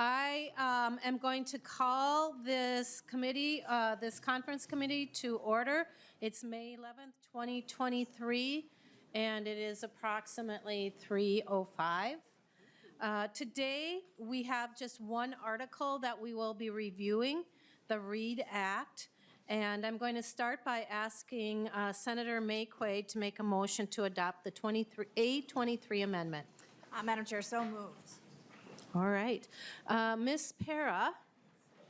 I am going to call this committee, this conference committee to order. It's May 11th, 2023, and it is approximately 3:05. Today, we have just one article that we will be reviewing, the READ Act. And I'm going to start by asking Senator Mayquay to make a motion to adopt the A23 amendment. Madam Chair, so moved. All right. Ms. Para,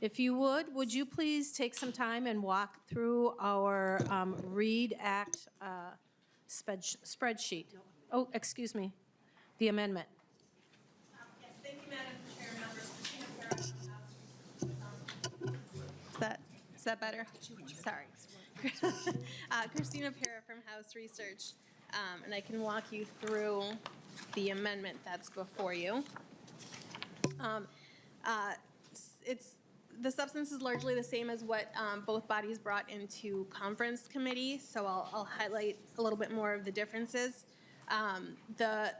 if you would you please take some time and walk through our READ Act spreadsheet? Oh, excuse me, the amendment. Yes, thank you, Madam Chair, members. Is that better? Sorry. Christina Para from House Research, and I can walk you through the amendment that's before you. The substance is largely the same as what both bodies brought into conference committee, so I'll highlight a little bit more of the differences. The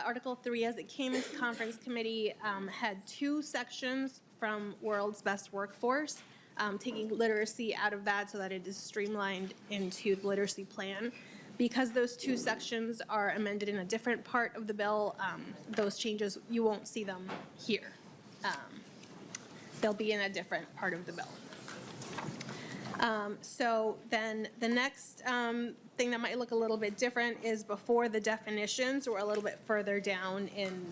Article 3, as it came into conference committee, had two sections from World's Best Workforce, taking literacy out of that so that it is streamlined into the literacy plan. Because those two sections are amended in a different part of the bill, those changes, you won't see them here. They'll be in a different part of the bill. So then the next thing that might look a little bit different is before the definitions, or a little bit further down in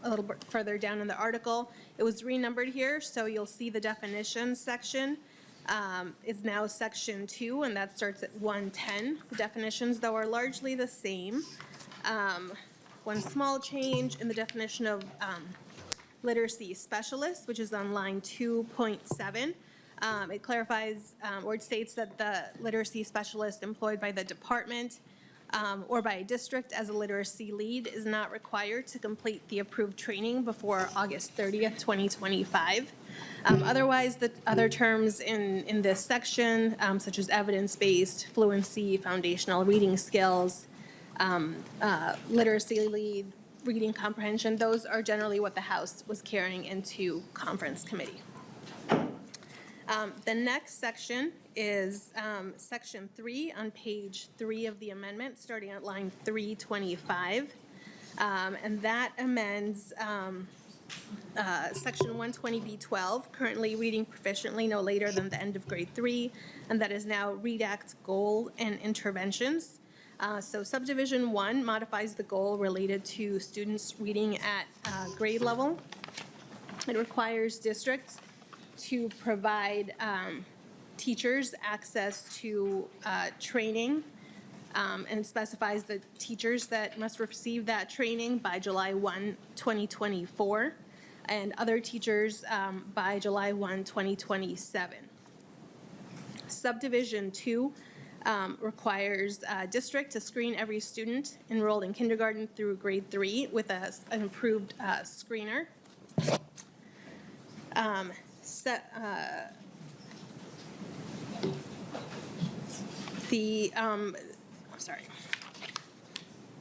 the article. It was renumbered here, so you'll see the definitions section is now section 2, and that starts at 110. The definitions, though, are largely the same. One small change in the definition of literacy specialist, which is on line 2.7. It clarifies or it states that the literacy specialist employed by the department or by a district as a literacy lead is not required to complete the approved training before August 30th, 2025. Otherwise, the other terms in this section, such as evidence-based, fluency, foundational reading skills, literacy lead, reading comprehension, those are generally what the House was carrying into conference committee. The next section is section 3 on page 3 of the amendment, starting at line 325. And that amends section 120B12, currently reading proficiently no later than the end of grade 3, and that is now READ Act goal and interventions. So subdivision 1 modifies the goal related to students reading at grade level. It requires districts to provide teachers access to training, and specifies the teachers that must receive that training by July 1, 2024, and other teachers by July 1, 2027. Subdivision 2 requires a district to screen every student enrolled in kindergarten through grade 3 with an improved screener.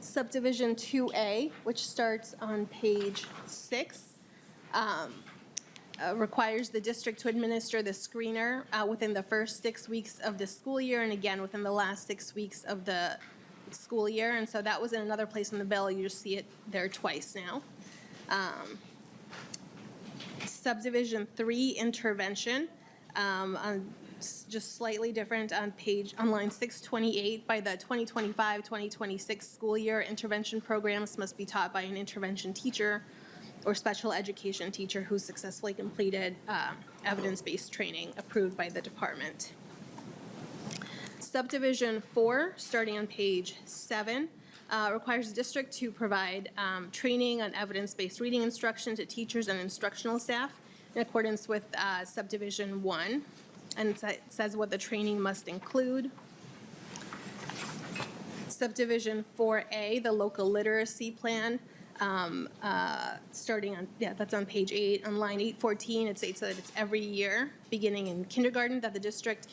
Subdivision 2A, which starts on page 6, requires the district to administer the screener within the first 6 weeks of the school year, and again within the last 6 weeks of the school year. And so that was in another place in the bill. You just see it there twice now. Subdivision 3, intervention, just slightly different on line 628. By the 2025-2026 school year, intervention programs must be taught by an intervention teacher or special education teacher who successfully completed evidence-based training approved by the department. Subdivision 4, starting on page 7, requires the district to provide training on evidence-based reading instruction to teachers and instructional staff in accordance with subdivision 1. And it says what the training must include. Subdivision 4A, the local literacy plan, starting on, that's on page 8. On line 814, it states that it's every year, beginning in kindergarten, that the district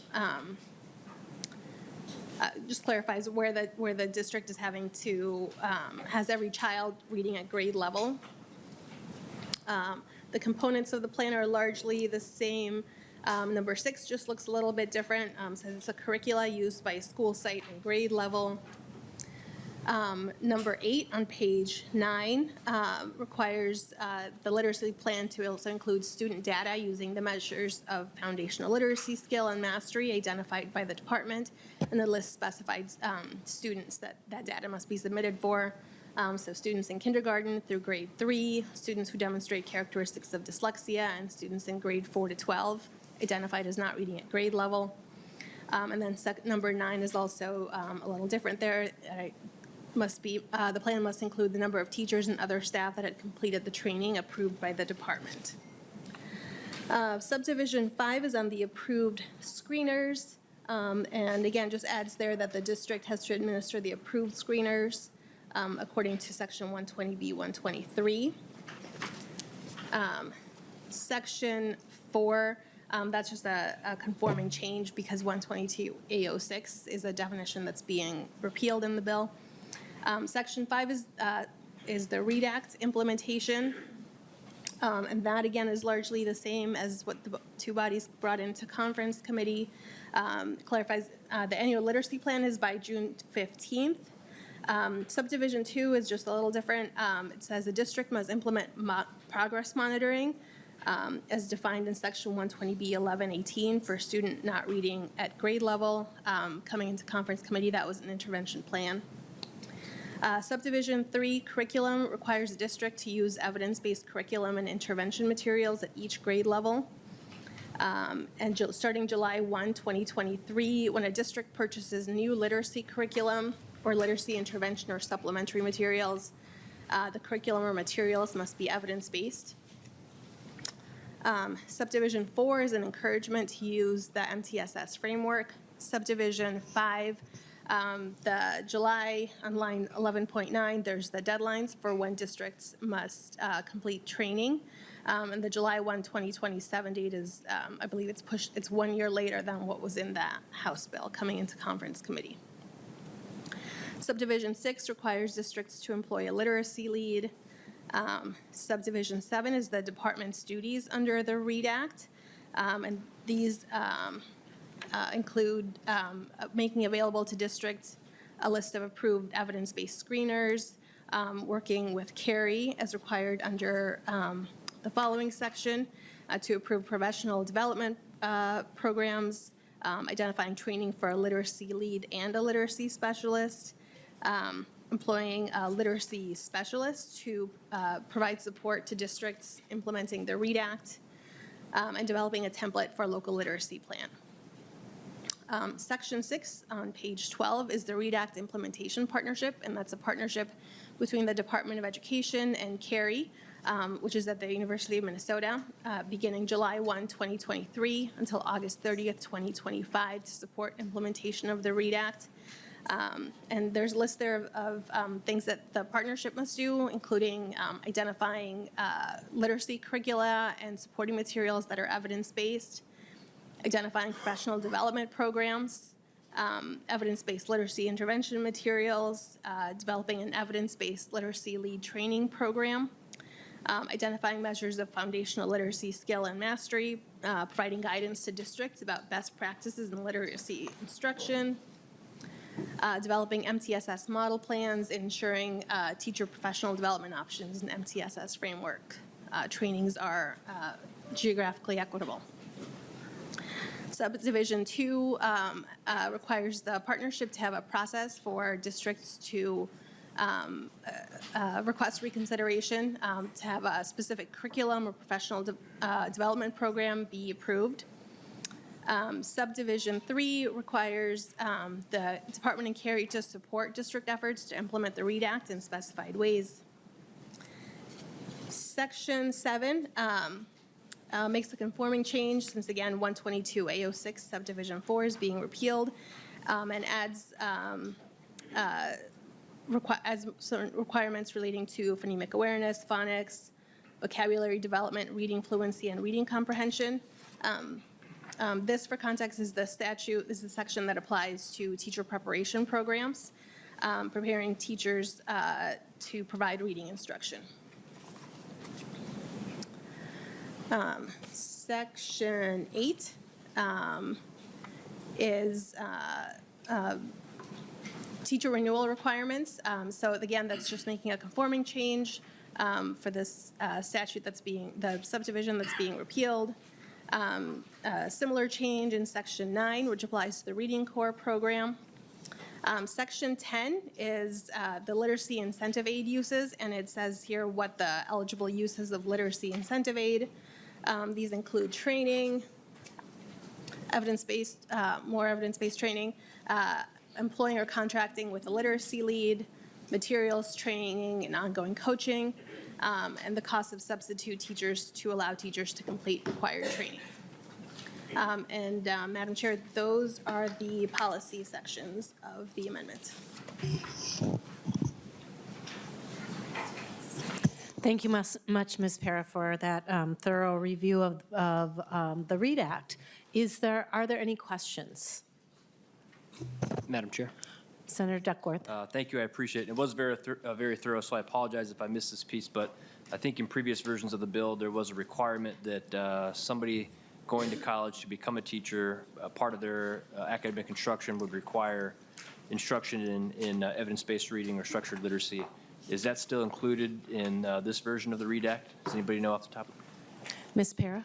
just clarifies where the district is having to, has every child reading at grade level. The components of the plan are largely the same. Number 6 just looks a little bit different, says it's a curricula used by school site and grade level. Number 8 on page 9 requires the literacy plan to also include student data using the measures of foundational literacy skill and mastery identified by the department, and the list specified students that data must be submitted for. So students in kindergarten through grade 3, students who demonstrate characteristics of dyslexia, and students in grade 4 to 12 identified as not reading at grade level. And then number 9 is also a little different there. The plan must include the number of teachers and other staff that had completed the training approved by the department. Subdivision 5 is on the approved screeners. And again, just adds there that the district has to administer the approved screeners according to section 120B 123. Section 4, that's just a conforming change because 122 A06 is a definition that's being repealed in the bill. Section 5 is the READ Act implementation, and that again is largely the same as what the two bodies brought into conference committee. Clarifies the annual literacy plan is by June 15th. Subdivision 2 is just a little different. It says the district must implement progress monitoring as defined in section 120B 1118 for student not reading at grade level. Coming into conference committee, that was an intervention plan. Subdivision 3, curriculum requires the district to use evidence-based curriculum and intervention materials at each grade level. And starting July 1, 2023, when a district purchases new literacy curriculum or literacy intervention or supplementary materials, the curriculum or materials must be evidence-based. Subdivision 4 is an encouragement to use the MTSS framework. Subdivision 5, the July on line 11.9, there's the deadlines for when districts must complete training. And the July 1, 2027 date is, I believe it's 1 year later than what was in that House bill coming into conference committee. Subdivision 6 requires districts to employ a literacy lead. Subdivision 7 is the department's duties under the READ Act. And these include making available to districts a list of approved evidence-based screeners, working with CARE as required under the following section to approve professional development programs, identifying training for a literacy lead and a literacy specialist, employing a literacy specialist to provide support to districts implementing the READ Act, and developing a template for a local literacy plan. Section 6 on page 12 is the READ Act implementation partnership, and that's a partnership between the Department of Education and CARE, which is at the University of Minnesota, beginning July 1, 2023 until August 30th, 2025 to support implementation of the READ Act. And there's a list there of things that the partnership must do, including identifying literacy curricula and supporting materials that are evidence-based, identifying professional development programs, evidence-based literacy intervention materials, developing an evidence-based literacy lead training program, identifying measures of foundational literacy skill and mastery, providing guidance to districts about best practices in literacy instruction, developing MTSS model plans, ensuring teacher professional development options and MTSS framework. Trainings are geographically equitable. Subdivision 2 requires the partnership to have a process for districts to request reconsideration, to have a specific curriculum or professional development program be approved. Subdivision 3 requires the department and CARE to support district efforts to implement the READ Act in specified ways. Section 7 makes a conforming change since, again, 122 A06 Subdivision 4 is being repealed, and adds certain requirements relating to phonemic awareness, phonics, vocabulary development, reading fluency, and reading comprehension. This, for context, is the statute, this is the section that applies to teacher preparation programs, preparing teachers to provide reading instruction. Section 8 is teacher renewal requirements. So again, that's just making a conforming change for this statute the subdivision that's being repealed. A similar change in Section 9, which applies to the Reading Corps program. Section 10 is the literacy incentive aid uses, and it says here what the eligible uses of literacy incentive aid. These include training, more evidence-based training, employing or contracting with a literacy lead, materials training and ongoing coaching, and the cost of substitute teachers to allow teachers to complete required training. Madam Chair, those are the policy sections of the amendment. Thank you much, Ms. Para, for that thorough review of the READ Act. Are there any questions? Madam Chair. Senator Duckworth. Thank you, I appreciate it. It was very thorough, so I apologize if I missed this piece, but I think in previous versions of the bill, there was a requirement that somebody going to college to become a teacher, part of their academic instruction would require instruction in evidence-based reading or structured literacy. Is that still included in this version of the READ Act? Does anybody know off the top? Ms. Para?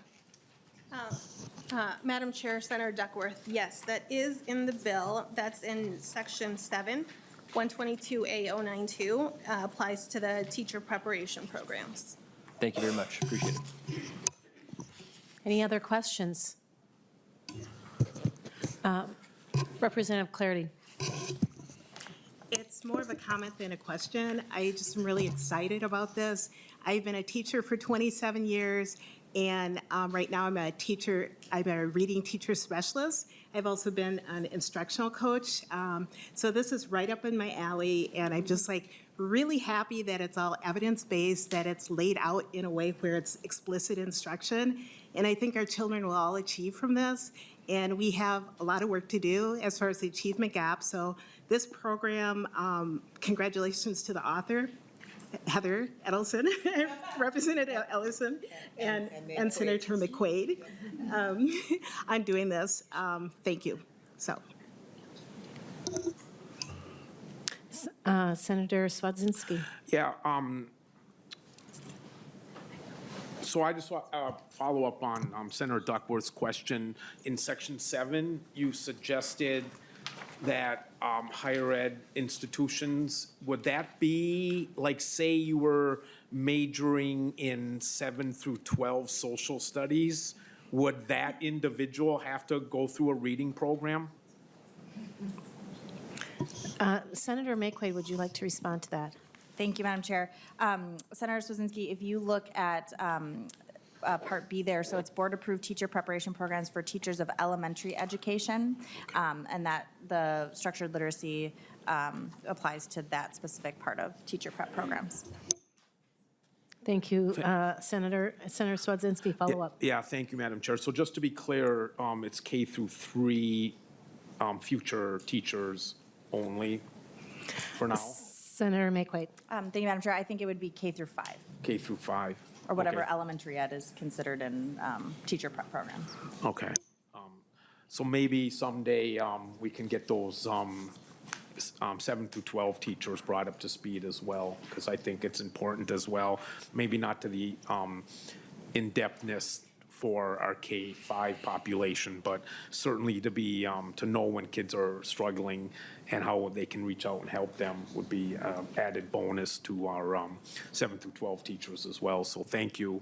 Madam Chair, Senator Duckworth, yes, that is in the bill. That's in Section 7, 122A092, applies to the teacher preparation programs. Thank you very much. Appreciate it. Any other questions? Representative Clarity. It's more of a comment than a question. I just am really excited about this. I've been a teacher for 27 years, and right now I'm a reading teacher specialist. I've also been an instructional coach. So this is right up in my alley, and I'm just really happy that it's all evidence-based, that it's laid out in a way where it's explicit instruction. And I think our children will all achieve from this. And we have a lot of work to do as far as the achievement gap. So this program, congratulations to the author, Heather Edelson, Representative Ellison, and Senator McQuaid on doing this. Thank you. So. Senator Swedzinski. Yeah, so I just want to follow up on Senator Duckworth's question. In Section 7, you suggested that higher ed institutions, would that be, say you were majoring in 7 through 12 social studies, would that individual have to go through a reading program? Senator McQuaid, would you like to respond to that? Thank you, Madam Chair. Senator Swedzinski, if you look at Part B there, so it's board-approved teacher preparation programs for teachers of elementary education, and that the structured literacy applies to that specific part of teacher prep programs. Thank you, Senator Swedzinski, follow up. Yeah, thank you, Madam Chair. So just to be clear, it's K through 3 future teachers only for now? Senator McQuaid. Thank you, Madam Chair. I think it would be K through 5. K through 5. Or whatever Okay. elementary ed is considered in teacher prep programs. Okay. So maybe someday we can get those 7 through 12 teachers brought up to speed as well, because I think it's important as well. Maybe not to the in-depthness for our K-5 population, but certainly to be to know when kids are struggling and how they can reach out and help them would be an added bonus to our 7 through 12 teachers as well. So thank you,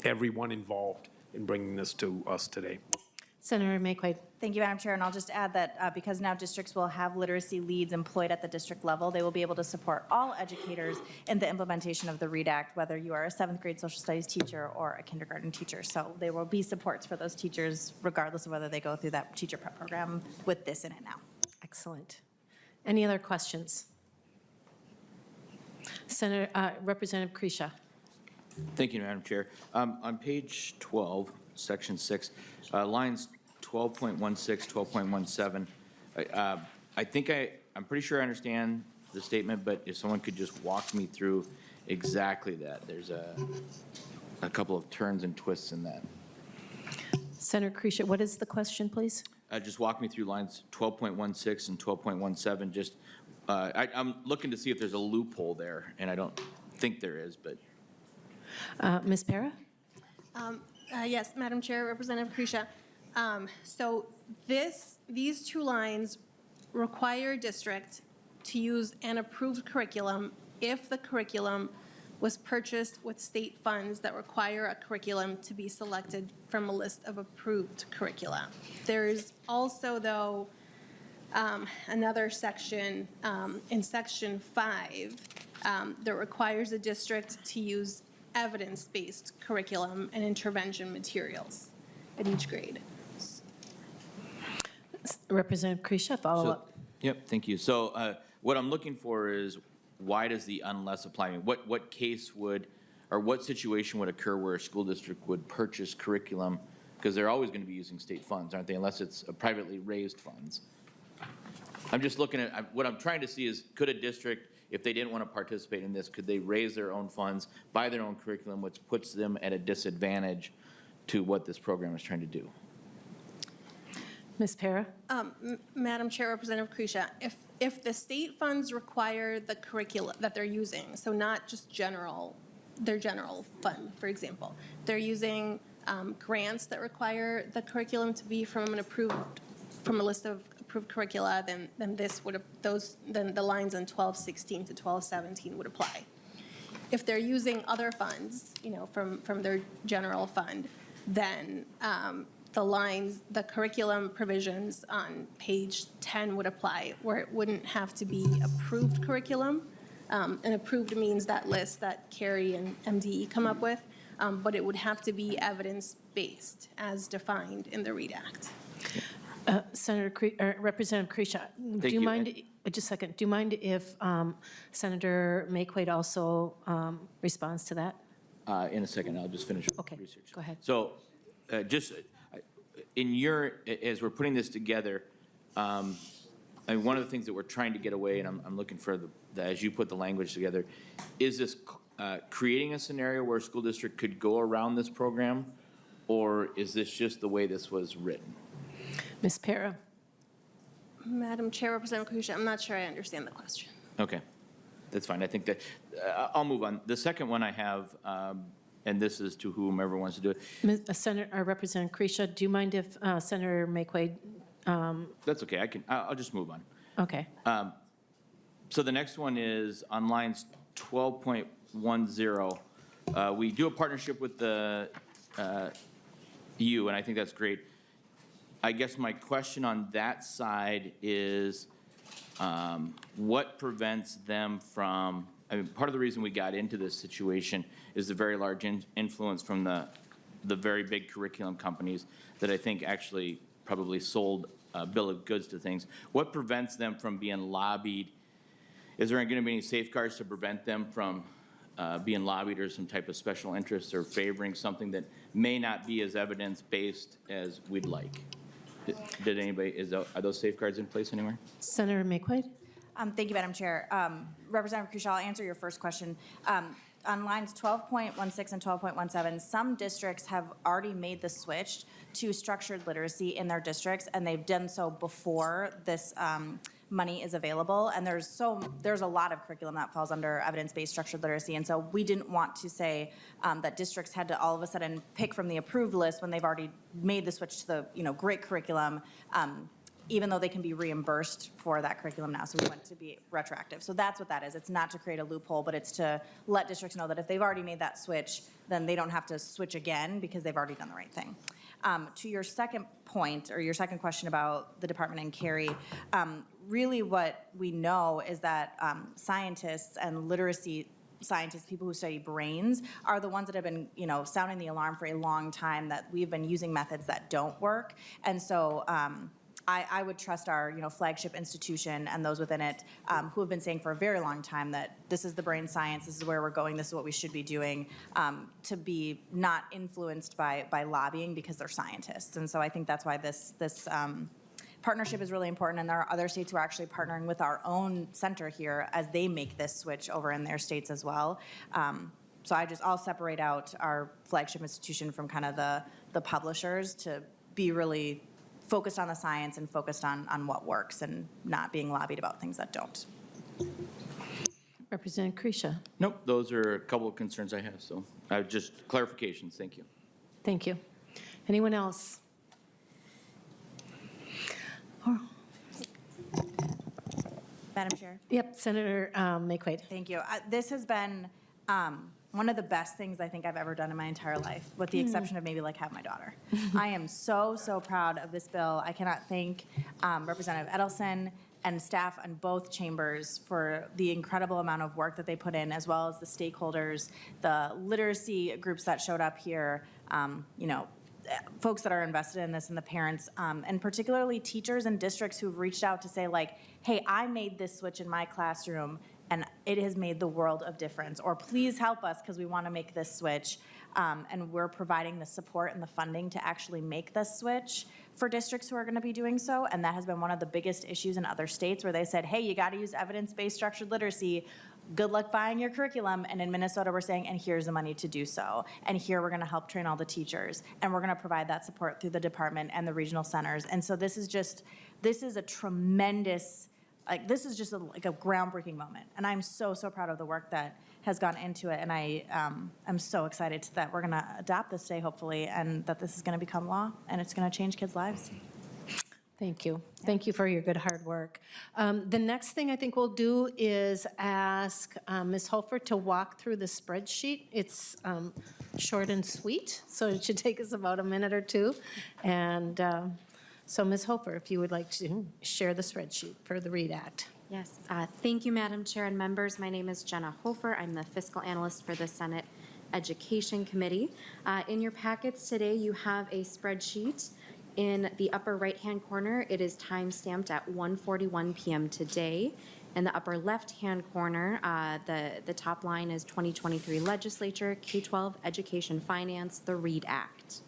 everyone involved in bringing this to us today. Senator McQuaid. Thank you, Madam Chair. And I'll just add that because now districts will have literacy leads employed at the district level, they will be able to support all educators in the implementation of the READ Act, whether you are a 7th grade social studies teacher or a kindergarten teacher. So there will be supports for those teachers regardless of whether they go through that teacher prep program with this in it now. Excellent. Any other questions? Representative Kresha. Thank you, Madam Chair. On page 12, section 6, lines 12.16, 12.17, I think I'm pretty sure I understand the statement, but if someone could just walk me through exactly that. There's a a couple of turns and twists in that. Senator Kresha, what is the question, please? Just walk me through lines 12.16 and 12.17, just, I'm looking to see if there's a loophole there, and I don't think there is, but. Ms. Para? Yes, Madam Chair, Representative Kresha. So these two lines require a district to use an approved curriculum if the curriculum was purchased with state funds that require a curriculum to be selected from a list of approved curricula. There's also, though, another section, in Section 5, that requires a district to use evidence-based curriculum and intervention materials at each grade. Representative Kresha, follow up. Yep, thank you. So what I'm looking for is, why does the unless apply? I mean, what case would, or what situation would occur where a school district would purchase curriculum? Because they're always going to be using state funds, aren't they, unless it's a privately raised funds? I'm just looking at, what I'm trying to see is, could a district, if they didn't want to participate in this, could they raise their own funds, buy their own curriculum, which puts them at a disadvantage to what this program is trying to do? Ms. Para? Madam Chair, Representative Kresha, if the state funds require the curricula that they're using, so not just their general fund, for example, they're using grants that require the curriculum to be from a list of approved curricula, then the lines in 1216 to 1217 would apply. If they're using other funds, from their general fund, then the curriculum provisions on page 10 would apply, where it wouldn't have to be approved curriculum. And approved means that list that Carrie and MDE come up with, but it would have to be evidence-based as defined in the READ Act. Representative Kresha, do you mind, just a second, do you mind if Senator Maquaid also responds to that? In a second, I'll just finish Okay, research. go ahead. So just as we're putting this together, one of the things that we're trying to get away, and I'm looking for as you put the language together, is this creating a scenario where a school district could go around this program, or is this just the way this was written? Ms. Para? Madam Chair, Representative Kresha, I'm not sure I understand the question. Okay, that's fine. I think that I'll move on. The second one I have, and this is to whomever wants to do it. Senator, Representative Kresha, do you mind if Senator Maquaid? That's okay. I'll just move on. Okay. So the next one is on lines 12.10. We do a partnership with the U, and I think that's great. I guess my question on that side is, what prevents them from, part of the reason we got into this situation is the very large influence from the very big curriculum companies that I think actually probably sold a bill of goods to things. What prevents them from being lobbied? Is there going to be any safeguards to prevent them from being lobbied, or some type of special interest, or favoring something that may not be as evidence-based as we'd like? Did anybody, are those safeguards in place anywhere? Senator Maquaid? Thank you, Madam Chair. Representative Kresha, I'll answer your first question. On lines 12.16 and 12.17, some districts have already made the switch to structured literacy in their districts, and they've done so before this money is available. And there's a lot of curriculum that falls under evidence-based structured literacy, and so we didn't want to say that districts had to all of a sudden pick from the approved list when they've already made the switch to the great curriculum. Even though they can be reimbursed for that curriculum now. So we want it to be retroactive. So that's what that is. It's not to create a loophole, but it's to let districts know that if they've already made that switch, then they don't have to switch again because they've already done the right thing. To your second point, or your second question about the department and Carrie, really what we know is that scientists and literacy scientists, people who study brains, are the ones that have been, sounding the alarm for a long time that we've been using methods that don't work. And so, I would trust our, flagship institution and those within it who have been saying for a very long time that this is the brain science, this is where we're going, this is what we should be doing, to be not influenced by lobbying because they're scientists. And so I think that's why this partnership is really important, and there are other states who are actually partnering with our own center here as they make this switch over in their states as well. So I'll separate out our flagship institution from kind of the publishers to be really focused on the science and focused on what works and not being lobbied about things that don't. Representative Kresha. Nope, those are a couple of concerns I have, so just clarifications, thank you. Thank you. Anyone else? Oh, Madam Chair? Yep, Senator McQuaid. Thank you. This has been one of the best things I think I've ever done in my entire life, with the exception of maybe like have my daughter. I am so, so proud of this bill. I cannot thank Representative Edelson and staff on both chambers for the incredible amount of work that they put in, as well as the stakeholders, the literacy groups that showed up here, folks that are invested in this and the parents, and particularly teachers and districts who've reached out to say like, hey, I made this switch in my classroom and it has made the world of difference, or please help us because we want to make this switch. And we're providing the support and the funding to actually make this switch for districts who are going to be doing so. And that has been one of the biggest issues in other states where they said, hey, you got to use evidence-based structured literacy. Good luck buying your curriculum. And in Minnesota, we're saying, and here's the money to do so. And here we're going to help train all the teachers. And we're going to provide that support through the department and the regional centers. And so this is a tremendous, this is just a groundbreaking moment. And I'm so, so proud of the work that has gone into it. And I'm so excited that we're going to adopt this today, hopefully, and that this is going to become law and it's going to change kids' lives. Thank you. Thank you for your good hard work. The next thing I think we'll do is ask Ms. Holford to walk through the spreadsheet. It's short and sweet, so it should take us about a minute or two. And so Ms. Holford, if you would like to share the spreadsheet for the READ Act. Yes, thank you, Madam Chair and members. My name is Jenna Hofer. I'm the fiscal analyst for the Senate Education Committee. In your packets today, you have a spreadsheet. In the upper right-hand corner, it is time-stamped at 1:41 p.m. today. In the upper left-hand corner, the top line is 2023 Legislature, K-12 Education Finance, the READ Act.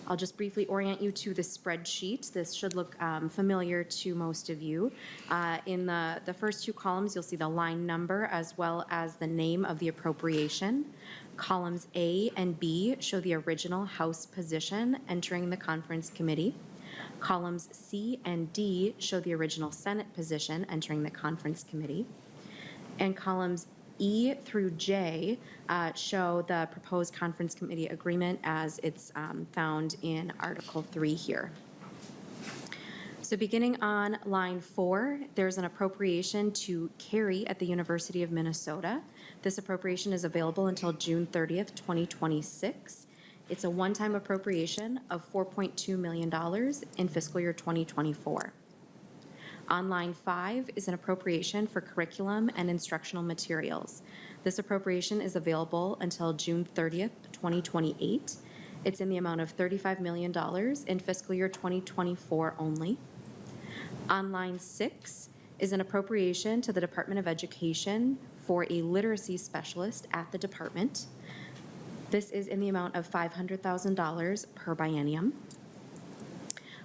I'll just briefly orient you to the spreadsheet. This should look familiar to most of you. In the first two columns, you'll see the line number as well as the name of the appropriation. Columns A and B show the original House position entering the conference committee. Columns C and D show the original Senate position entering the conference committee. And columns E through J show the proposed conference committee agreement as it's found in Article 3 here. So beginning on line 4, there's an appropriation to carry at the University of Minnesota. This appropriation is available until June 30th, 2026. It's a one-time appropriation of $4.2 million in fiscal year 2024. On line 5 is an appropriation for curriculum and instructional materials. This appropriation is available until June 30th, 2028. It's in the amount of $35 million in fiscal year 2024 only. On line 6 is an appropriation to the Department of Education for a literacy specialist at the department. This is in the amount of $500,000 per biennium.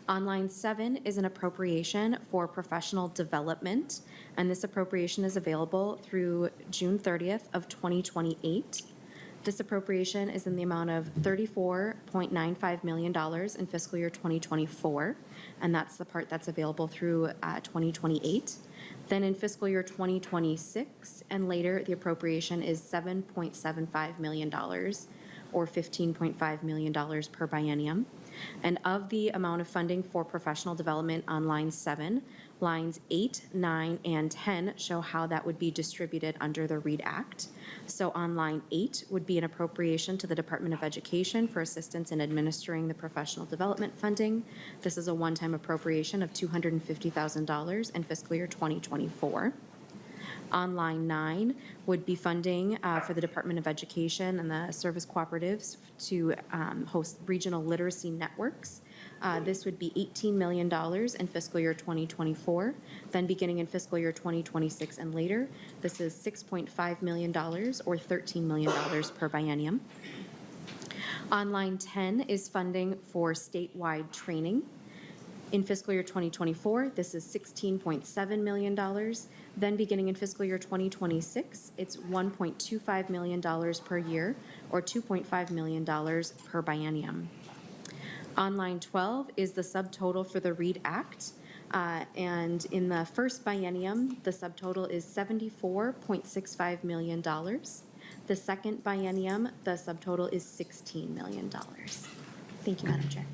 On line 7 is an appropriation for professional development, and this appropriation is available through June 30th of 2028. This appropriation is in the amount of $34.95 million in fiscal year 2024, and that's the part that's available through 2028. Then in fiscal year 2026 and later, the appropriation is $7.75 million or $15.5 million per biennium. And of the amount of funding for professional development on line 7, lines 8, 9, and 10 show how that would be distributed under the READ Act. So on line 8 would be an appropriation to the Department of Education for assistance in administering the professional development funding. This is a one-time appropriation of $250,000 in fiscal year 2024. On line 9 would be funding for the Department of Education and the service cooperatives to host regional literacy networks. This would be $18 million in fiscal year 2024. Then beginning in fiscal year 2026 and later, this is $6.5 million or $13 million per biennium. On line 10 is funding for statewide training. In fiscal year 2024, this is $16.7 million. Then beginning in fiscal year 2026, it's $1.25 million per year, or $2.5 million per biennium. On line 12 is the subtotal for the READ Act. And in the first biennium, the subtotal is $74.65 million. The second biennium, the subtotal is $16 million. Thank you, Madam Chair.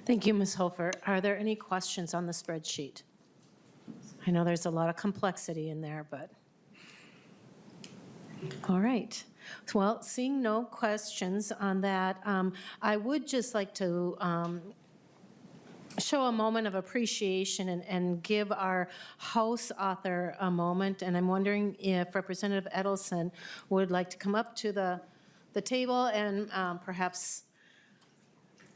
Thank you, Ms. Hofer. Are there any questions on the spreadsheet? I know there's a lot of complexity in there, but, all right. Well, seeing no questions on that, I would just like to show a moment of appreciation and give our House author a moment, and I'm wondering if Representative Edelson would like to come up to the table and perhaps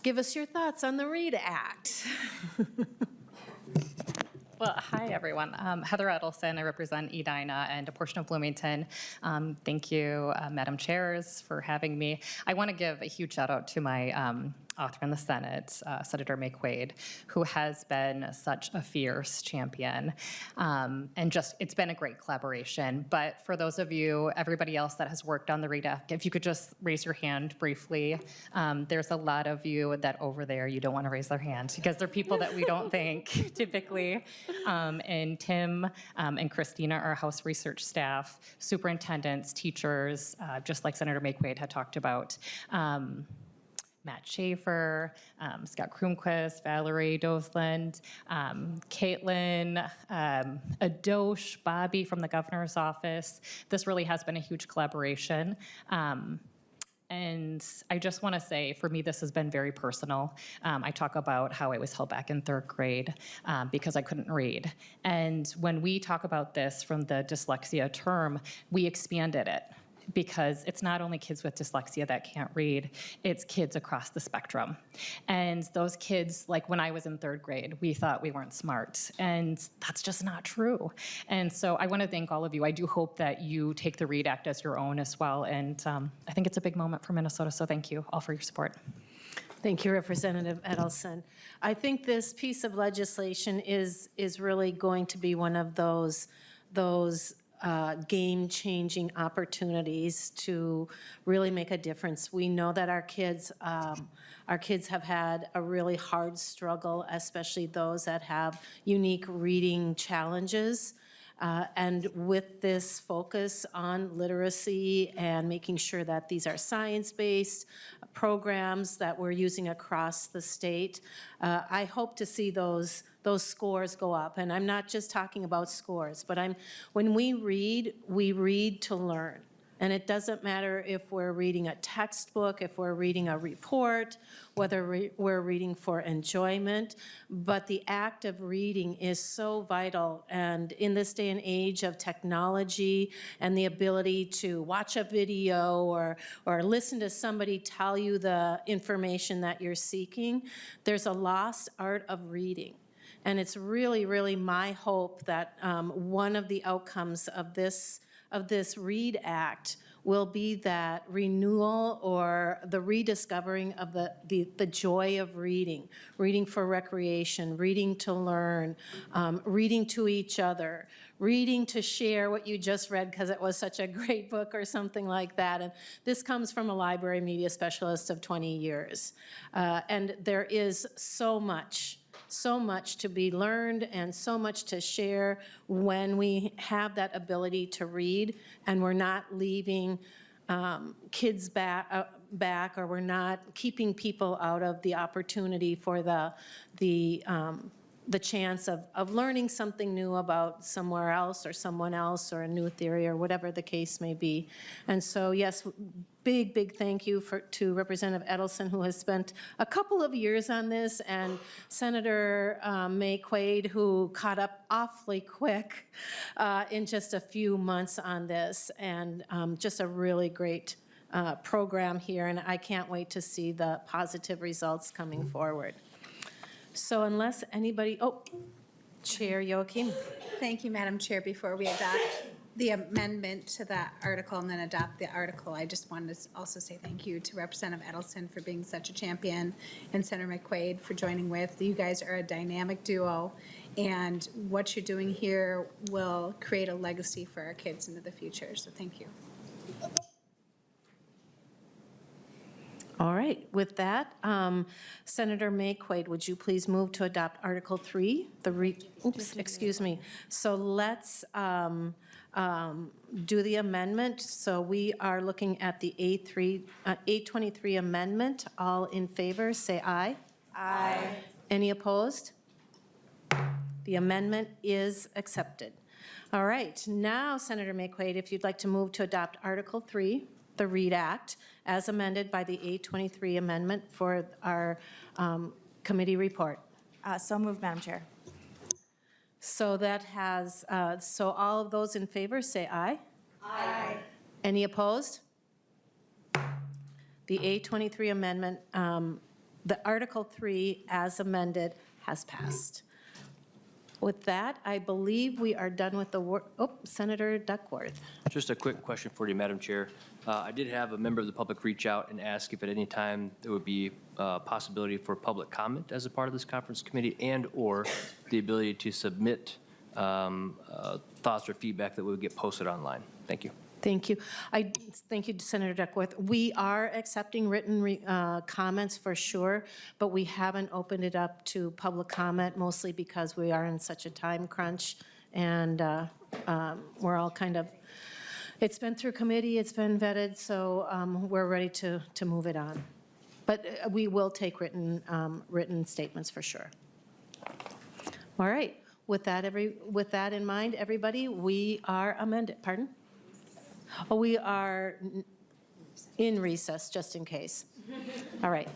give us your thoughts on the READ Act. Well, hi, everyone. Heather Edelson. I represent Edina and a portion of Bloomington. Thank you, Madam Chairs, for having me. I want to give a huge shout out to my author in the Senate, Senator McQuaid, who has been such a fierce champion. And just, it's been a great collaboration. But for those of you, everybody else that has worked on the READ Act, if you could just raise your hand briefly. There's a lot of you that over there, you don't want to raise their hand because they're people that we don't thank typically. And Tim and Christina, our House research staff, superintendents, teachers, just like Senator McQuaid had talked about. Matt Schaefer, Scott Kroomquist, Valerie Dosland, Caitlin, Adosh, Bobby from the governor's office. This really has been a huge collaboration. And I just want to say, for me, this has been very personal. I talk about how I was held back in third grade because I couldn't read. And when we talk about this from the dyslexia term, we expanded it, because it's not only kids with dyslexia that can't read, it's kids across the spectrum. And those kids, like when I was in third grade, we thought we weren't smart, and that's just not true. And so I want to thank all of you. I do hope that you take the READ Act as your own as well, and I think it's a big moment for Minnesota, so thank you all for your support. Thank you, Representative Edelson. I think this piece of legislation is really going to be one of those game-changing opportunities to really make a difference. We know that our kids have had a really hard struggle, especially those that have unique reading challenges. And with this focus on literacy and making sure that these are science-based programs that we're using across the state, I hope to see those scores go up. And I'm not just talking about scores, but when we read to learn. And it doesn't matter if we're reading a textbook, if we're reading a report, whether we're reading for enjoyment, but the act of reading is so vital. And in this day and age of technology and the ability to watch a video or listen to somebody tell you the information that you're seeking, there's a lost art of reading. And it's really, really my hope that one of the outcomes of this READ Act will be that renewal or the rediscovering of the joy of reading, reading for recreation, reading to learn, reading to each other, reading to share what you just read because it was such a great book or something like that. And this comes from a library media specialist of 20 years. And there is so much to be learned and so much to share when we have that ability to read and we're not leaving kids back or we're not keeping people out of the opportunity for the chance of learning something new about somewhere else or someone else or a new theory or whatever the case may be. And so, yes, big thank you to Representative Edelson, who has spent a couple of years on this, and Senator McQuaid, who caught up awfully quick in just a few months on this, and just a really great program here, and I can't wait to see the positive results coming forward. So unless anybody, Chair Youakim. Thank you, Madam Chair. Before we adopt the amendment to that article and then adopt the article, I just wanted to also say thank you to Representative Edelson for being such a champion and Senator McQuaid for joining with. You guys are a dynamic duo, and what you're doing here will create a legacy for our kids into the future, so thank you. All right, with that, Senator McQuaid, would you please move to adopt Article 3? Excuse me. So let's do the amendment. So we are looking at the 823 amendment. All in favor, say aye. Aye. Any opposed? The amendment is accepted. All right, now, Senator McQuaid, if you'd like to move to adopt Article 3, the READ Act, as amended by the 823 amendment for our committee report. So moved, Madam Chair. So that has, so all of those in favor, say aye. Aye. Any opposed? The 823 amendment, the Article 3 as amended has passed. With that, I believe we are done with the, Senator Duckworth. Just a quick question for you, Madam Chair. I did have a member of the public reach out and ask if at any time there would be a possibility for public comment as a part of this conference committee and/or the ability to submit thoughts or feedback that would get posted online. Thank you. Thank you. Thank you, Senator Duckworth. We are accepting written comments for sure, but we haven't opened it up to public comment, mostly because we are in such a time crunch, and we're all kind of, it's been through committee, it's been vetted, so we're ready to move it on. But we will take written statements for sure. All right. With that in mind, everybody, we are amended. Pardon? Oh, we are in recess, just in case. All right.